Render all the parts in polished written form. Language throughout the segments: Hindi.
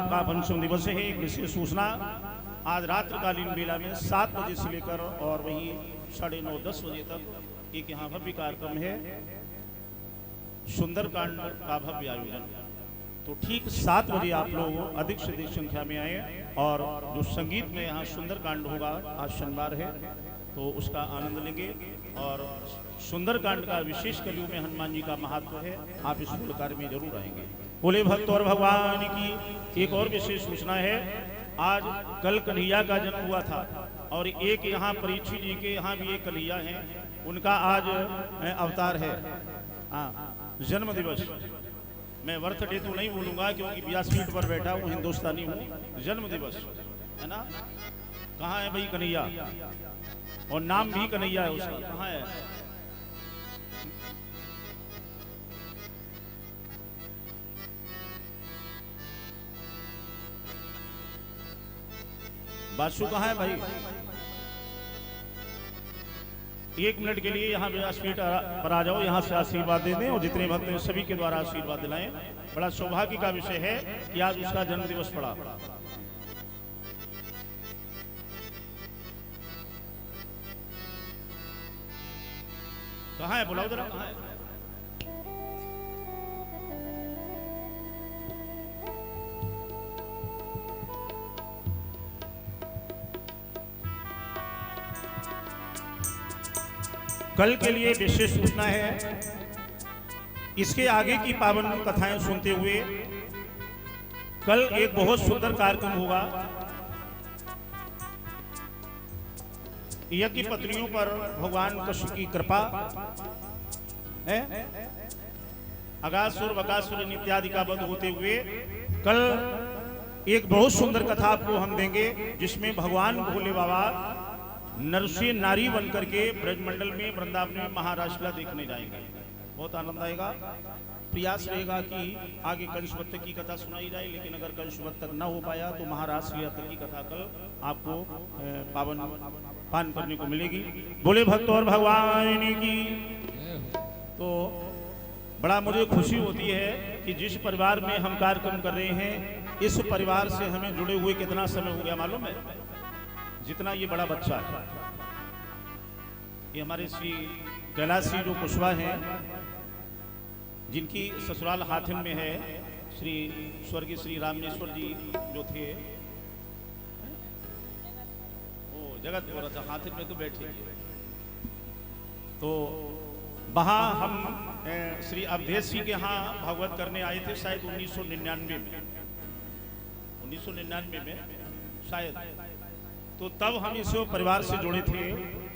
का पंचम दिवस है। एक विशेष सूचना, आज रात्रिकालीन बेला में 7 बजे से लेकर और वही 9:30-10 बजे तक एक यहाँ भव्य कार्यक्रम है, सुंदरकांड का भव्य आयोजन। तो ठीक 7 बजे आप लोग अधिक से अधिक संख्या में आए और जो संगीत में यहाँ सुंदरकांड होगा, आज शनिवार है तो उसका आनंद लेंगे। और सुंदरकांड का विशेष कलियुग में हनुमान जी का महत्व है, आप इस मूल कार्य में जरूर रहेंगे। बोले भक्त और भगवान की। एक और विशेष सूचना है, आज कल कन्हैया का जन्म हुआ था और एक यहाँ परीक्षित जी के यहाँ भी एक कन्हैया हैं, उनका आज अवतार है, जन्म दिवस। मैं बर्थडे तो नहीं बोलूँगा क्योंकि व्यासपीठ पर बैठा हूँ, हिंदुस्तानी हूँ। जन्म दिवस है ना, कहाँ है भाई कन्हैया, और नाम भी कन्हैया है उसका, कहाँ है? बादशु कहाँ है भाई? 1 मिनट के लिए यहाँ व्यासपीठ पर आ जाओ, यहाँ से आशीर्वाद दे दें और जितने भक्त हैं सभी के द्वारा आशीर्वाद दिलाएं। बड़ा सौभाग्य का विषय है कि आज उसका जन्म दिवस पड़ा। कहाँ है, बुलाओ जरा, कहाँ है? कल के लिए विशेष सूचना है, इसके आगे की पावन कथाएं सुनते हुए कल एक बहुत सुंदर कार्यक्रम होगा। यज्ञ पत्नियों पर भगवान कृष्ण की कृपा है। अगासुर बकासुर इत्यादि का वध होते हुए कल एक बहुत सुंदर कथा आपको हम देंगे, जिसमें भगवान भोले बाबा नर से नारी बन करके ब्रजमंडल में वृंदावन में महाराष्ट्र देखने जाएंगे। बहुत आनंद आएगा। प्रयास रहेगा कि आगे कंसवत्त की कथा सुनाई जाए, लेकिन अगर कंसवत्त तक न हो पाया तो महाराष्ट्र की कथा कल आपको पान करने को मिलेगी। बोले भक्त और भगवान की। तो बड़ा मुझे खुशी होती है कि जिस परिवार में हम कार्यक्रम कर रहे हैं, इस परिवार से हमें जुड़े हुए कितना समय हो गया मालूम है? जितना ये बड़ा बच्चा है, ये हमारे श्री कैलाश जी जो कुशवाहा हैं, जिनकी ससुराल हाथिन में है, श्री स्वर्गीय श्री रामेश्वर जी जो थे, वो जगत बोल रहा था हाथिन में तो बैठे। तो वहाँ हम श्री अवधेश जी के यहाँ भागवत करने आए थे, शायद 1999 में, 1999 में शायद। तो तब हम इस परिवार से जुड़े थे।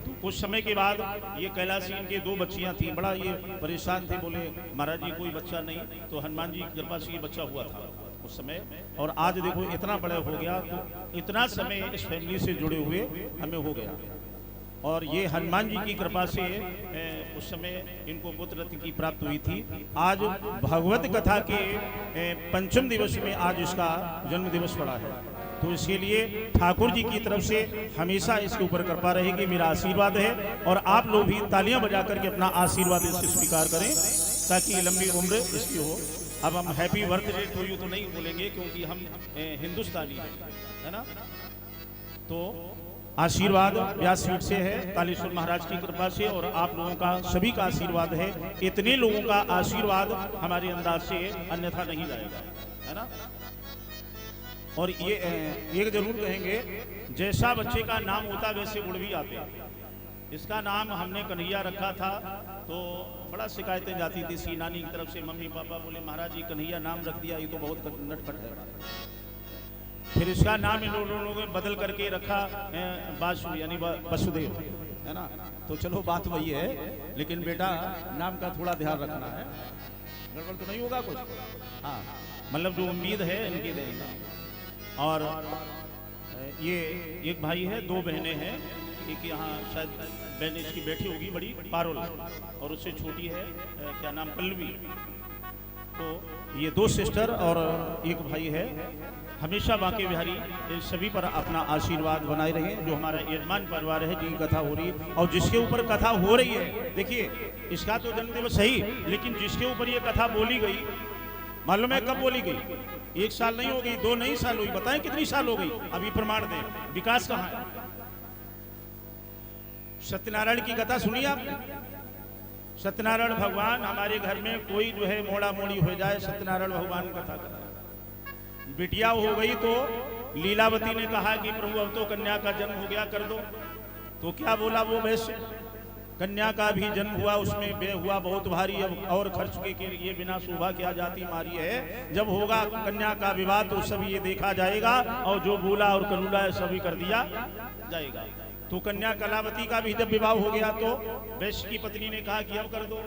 तो कुछ समय के बाद ये कैलाश जी, इनके 2 बच्चियां थी, बड़ा ये परेशान थे, बोले महाराज जी कोई बच्चा नहीं। तो हनुमान जी की कृपा से ये बच्चा हुआ था उस समय, और आज देखो इतना बड़ा हो गया। तो इतना समय इस फैमिली से जुड़े हुए हमें हो गया, और ये हनुमान जी की कृपा से उस समय इनको पुत्र रत्न की प्राप्ति हुई थी। आज भगवत कथा के पंचम दिवस में आज इसका जन्म दिवस पड़ा है। तो इसके लिए ठाकुर जी की तरफ से हमेशा इसके ऊपर कृपा रहेगी, मेरा आशीर्वाद है। और आप लोग भी तालियां बजा करके अपना आशीर्वाद इससे स्वीकार करें ताकि लंबी उम्र इसकी हो। अब हम हैप्पी बर्थडे टू यू तो नहीं बोलेंगे क्योंकि हम हिंदुस्तानी हैं, है ना। तो आशीर्वाद व्यासपीठ से है, कालेश्वर महाराज की कृपा से, और आप लोगों का सभी का आशीर्वाद है। इतने लोगों का आशीर्वाद हमारे अंदाज से अन्यथा नहीं जाएगा, है ना। और ये एक जरूर कहेंगे, जैसा बच्चे का नाम होता वैसे गुण भी आते हैं। इसका नाम हमने कन्हैया रखा था, तो बड़ा शिकायतें जाती थी सी नानी की तरफ से। मम्मी पापा बोले महाराज जी कन्हैया नाम रख दिया, ये तो बहुत नटखट है। फिर इसका नाम इन लोगों ने बदल करके रखा बासु, यानी वसुदेव, है ना। तो चलो बात वही है, लेकिन बेटा नाम का थोड़ा ध्यान रखना है, गड़बड़ तो नहीं होगा कुछ। हाँ, मतलब जो उम्मीद है इनकी देगा। और ये एक भाई है, 2 बहनें हैं। एक यहाँ शायद बहन इसकी बैठी होगी बड़ी, पारुल, और उससे छोटी है क्या नाम, पल्लवी। तो ये 2 सिस्टर और एक भाई है। हमेशा बांके बिहारी इन सभी पर अपना आशीर्वाद बनाए रहे। जो हमारा यजमान परिवार है, जिनकी कथा हो रही है और जिसके ऊपर कथा हो रही है, देखिए इसका तो जन्मदिवस सही, लेकिन जिसके ऊपर ये कथा बोली गई, मालूम है कब बोली गई? 1 साल नहीं हो गई, 2 नहीं साल हुई, बताएं कितनी साल हो गई? अभी प्रमाण दें, विकास कहाँ है? सत्यनारायण की कथा सुनी आपने? सत्यनारायण भगवान, हमारे घर में कोई जो है मोड़ा मोड़ी हो जाए, सत्यनारायण भगवान कथा करा। बिटिया हो गई तो लीलावती ने कहा कि प्रभु अब तो कन्या का जन्म हो गया, कर दो। तो क्या बोला वो वैश्य? कन्या का भी जन्म हुआ, उसमें बे हुआ बहुत भारी, अब और खर्च के लिए बिना शोभा क्या जाती मारी है। जब होगा कन्या का विवाह तो सब ये देखा जाएगा, और जो बोला और कलूला है सभी कर दिया जाएगा। तो कन्या कलावती का भी जब विवाह हो गया तो वैश्य की पत्नी ने कहा कि अब कर दो।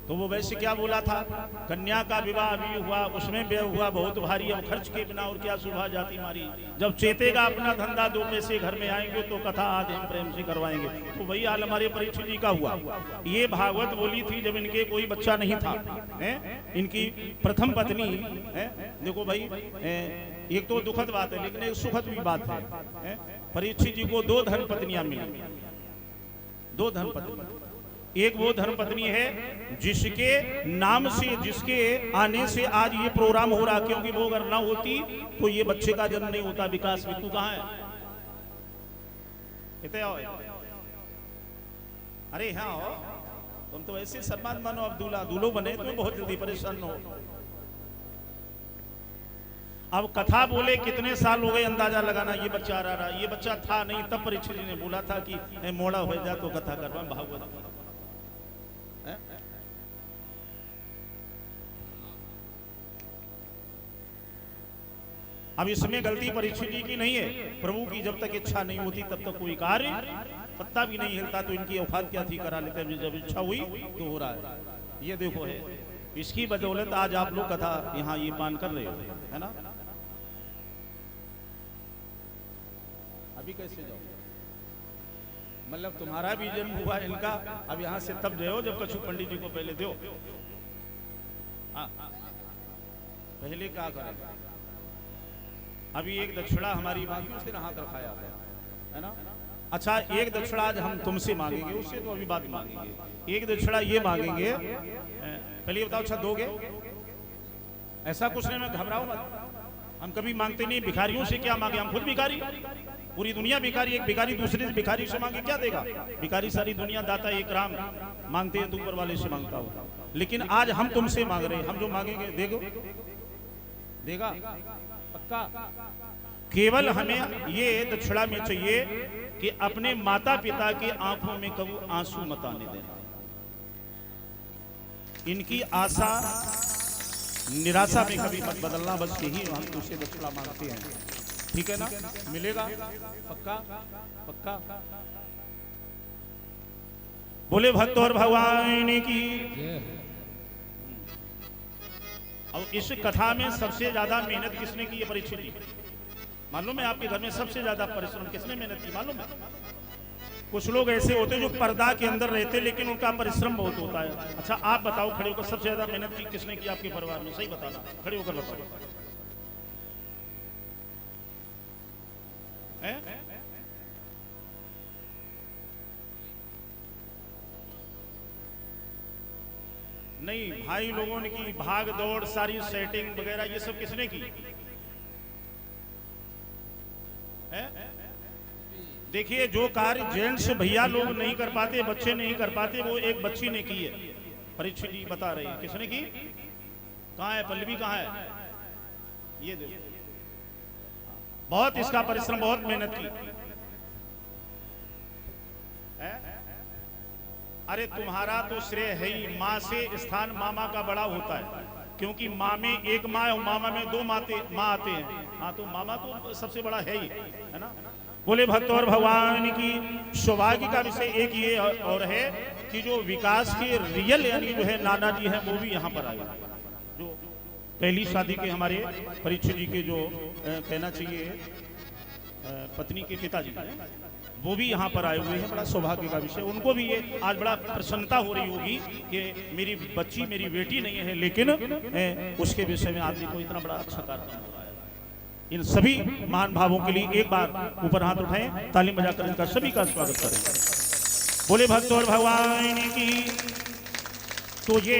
तो वो वैश्य क्या बोला था? कन्या का विवाह अभी हुआ, उसमें व्यय हुआ बहुत भारी, अब खर्च के बिना और क्या शोभा जाती मारी। जब चेतेगा अपना धंधा, 2 पैसे घर में आएंगे तो कथा आज हम प्रेम से करवाएंगे। तो वही हाल हमारे परीक्षित जी का हुआ। ये भागवत बोली थी जब इनके कोई बच्चा नहीं था, इनकी प्रथम पत्नी है। देखो भाई, एक तो दुखद बात है लेकिन एक सुखद भी बात है। परीक्षित जी को 2 धर्मपत्नियां मिली, 2 धर्मपत्नी। एक वो धर्मपत्नी है जिसके नाम से, जिसके आने से आज ये प्रोग्राम हो रहा, क्योंकि वो अगर ना होती तो ये बच्चे का जन्म नहीं होता। विकास बिट्टू कहाँ है? इतने आओ। अरे हाँ हो, तुम तो ऐसे सम्मान मानो, अब दूल्हा दूल्हो बने तो बहुत जल्दी परेशान हो। अब कथा बोले कितने साल हो गए अंदाजा लगाना, ये बच्चा आ रहा, ये बच्चा था नहीं, तब परीक्षित जी ने बोला था कि मोड़ा हो जाए तो कथा करवा भागवत। अब इसमें गलती परीक्षित जी की नहीं है, प्रभु की जब तक इच्छा नहीं होती तब तक कोई कार्य पत्ता भी नहीं हिलता। तो इनकी औकात क्या थी, करा लेते, जब इच्छा हुई तो हो रहा है। ये देखो है, इसकी बदौलत आज आप लोग कथा यहाँ ये पान कर रहे हो, है ना? अभी कैसे जाओ, मतलब तुम्हारा भी जन्म हुआ इनका, अब यहाँ से तब जाओ जब कछु पंडित जी को पहले दो। पहले क्या करें? अभी एक दक्षिणा हमारी मांगी, उस दिन हाथ रखाया है ना? अच्छा, एक दक्षिणा आज हम तुमसे मांगेंगे, उससे तो अभी बात मांगेंगे। एक दक्षिणा ये मांगेंगे, पहले ये बताओ, अच्छा दोगे? ऐसा कुछ नहीं, मैं घबराओ मत, हम कभी मांगते नहीं। भिखारियों से क्या मांगे? हम खुद भिखारी, पूरी दुनिया भिखारी। एक भिखारी दूसरे भिखारी से मांगे क्या देगा? भिखारी सारी दुनिया दाता एक राम, मांगते हैं तो ऊपर वाले से मांगता हो। लेकिन आज हम तुमसे मांग रहे हैं, हम जो मांगेंगे देखो देगा पक्का। केवल हमें ये दक्षिणा में चाहिए कि अपने माता पिता के आंखों में कभी आंसू मत आने देना। इनकी आशा निराशा में कभी मत बदलना, बस यही हम तुझसे दक्षिणा मांगते हैं, ठीक है ना? मिलेगा पक्का पक्का। बोले भक्त और भगवान की। अब इस कथा में सबसे ज्यादा मेहनत किसने की है? परीक्षित जी। मालूम है आपके घर में सबसे ज्यादा परिश्रम किसने मेहनत की? मालूम है? कुछ लोग ऐसे होते जो पर्दा के अंदर रहते लेकिन उनका परिश्रम बहुत होता है। अच्छा आप बताओ, खड़े होकर सबसे ज्यादा मेहनत की किसने की आपके परिवार में? सही बताना, खड़े होकर बताओ। नहीं, भाई लोगों ने की, भाग दौड़ सारी सेटिंग वगैरह ये सब किसने की है? देखिए, जो कार्य जेंट्स भैया लोग नहीं कर पाते, बच्चे नहीं कर पाते, वो एक बच्ची ने की है। परीक्षित जी बता रहे हैं किसने की। कहाँ है पल्लवी, कहाँ है? ये देखो, बहुत इसका परिश्रम, बहुत मेहनत की है? अरे तुम्हारा तो श्रेय है ही, माँ से स्थान मामा का बड़ा होता है, क्योंकि माँ में एक माँ और मामा में 2 माँ आते हैं। हाँ, तो मामा तो सबसे बड़ा है ही, है ना? बोले भक्त और भगवान की। सौभाग्य का विषय एक ये और है कि जो विकास के रियल यानी जो है नाना जी हैं वो भी यहाँ पर आए, जो पहली शादी के हमारे परीक्षित जी के जो कहना चाहिए पत्नी के पिताजी, वो भी यहाँ पर आए हुए हैं। बड़ा सौभाग्य का विषय, उनको भी ये आज बड़ा प्रसन्नता हो रही होगी कि मेरी बच्ची, मेरी बेटी नहीं है, लेकिन उसके विषय में आदमी को इतना बड़ा अच्छा कार्य हो रहा है। इन सभी महान भावों के लिए एक बार ऊपर हाथ उठाएं, ताली बजाकर इनका सभी का स्वागत करें। बोले भक्त और भगवान की। तो ये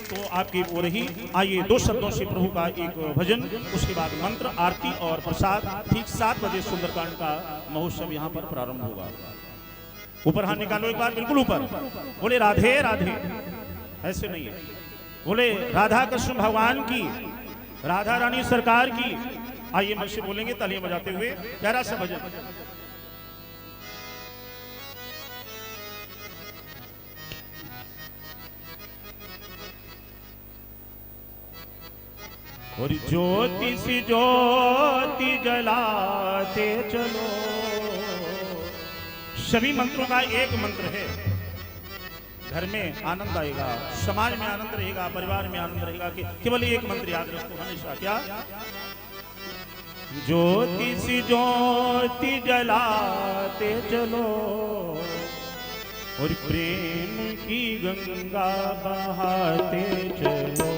तो आपकी ओर ही आइए 2 शब्दों से प्रभु का एक भजन, उसके बाद मंत्र, आरती और प्रसाद। ठीक 7 बजे सुंदरकांड का महोत्सव यहाँ पर प्रारंभ होगा। ऊपर हाथ निकालो एक बार, बिल्कुल ऊपर। बोले राधे राधे, ऐसे नहीं है। बोले राधा कृष्ण भगवान की, राधा रानी सरकार की। आइए मन से बोलेंगे तालियां बजाते हुए प्यारा सा भजन। और ज्योति सी ज्योति जलाते चलो। सभी मंत्रों का एक मंत्र है। घर में आनंद आएगा, समाज में आनंद रहेगा, परिवार में आनंद रहेगा कि केवल एक मंत्र याद रखो हमेशा। क्या? ज्योति सी ज्योति जलाते चलो और प्रेम की गंगा बहाते चलो।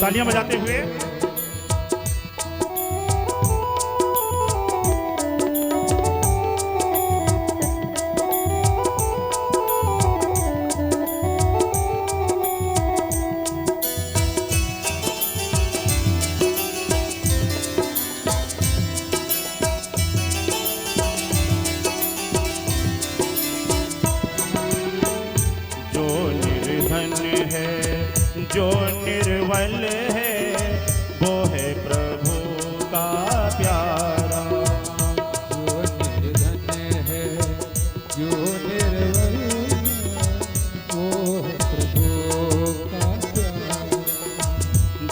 तालियां बजाते हुए जो निर्धन है, जो निर्बल है, वो है प्रभु का प्यारा। जो निर्धन है, जो निर्बल है, वो है प्रभु का प्यारा।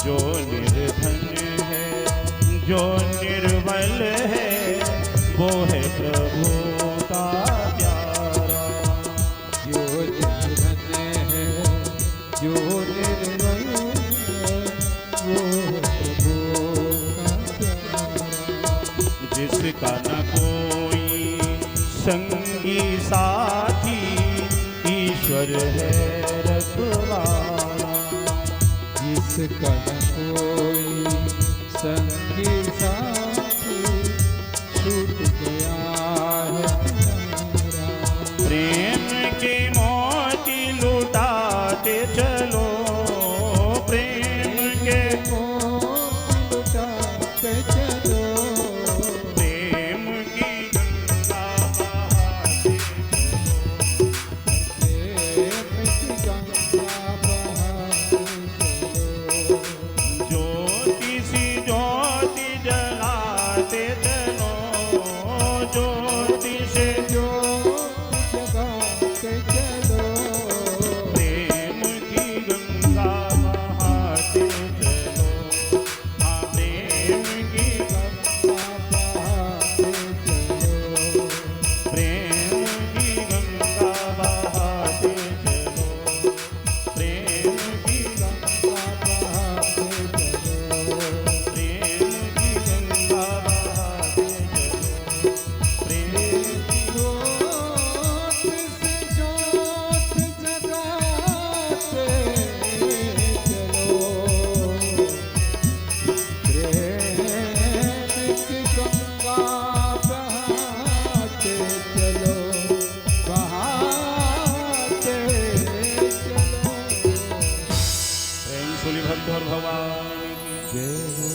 जो निर्धन है, जो निर्बल है, वो है प्रभु का प्यारा। जो निर्धन है, जो निर्बल है, वो है प्रभु का प्यारा। जिसका न कोई संगी साथी, ईश्वर है रखवाला। जिसका न कोई संगी साथी, छूट गया है हमारा। प्रेम के मोती लुटाते चलो, प्रेम के मोती लुटाते चलो, प्रेम की गंगा बहाते चलो। प्रेम की गंगा बहाते चलो। जो त्रिशूली भक्त और भगवान की जय हो।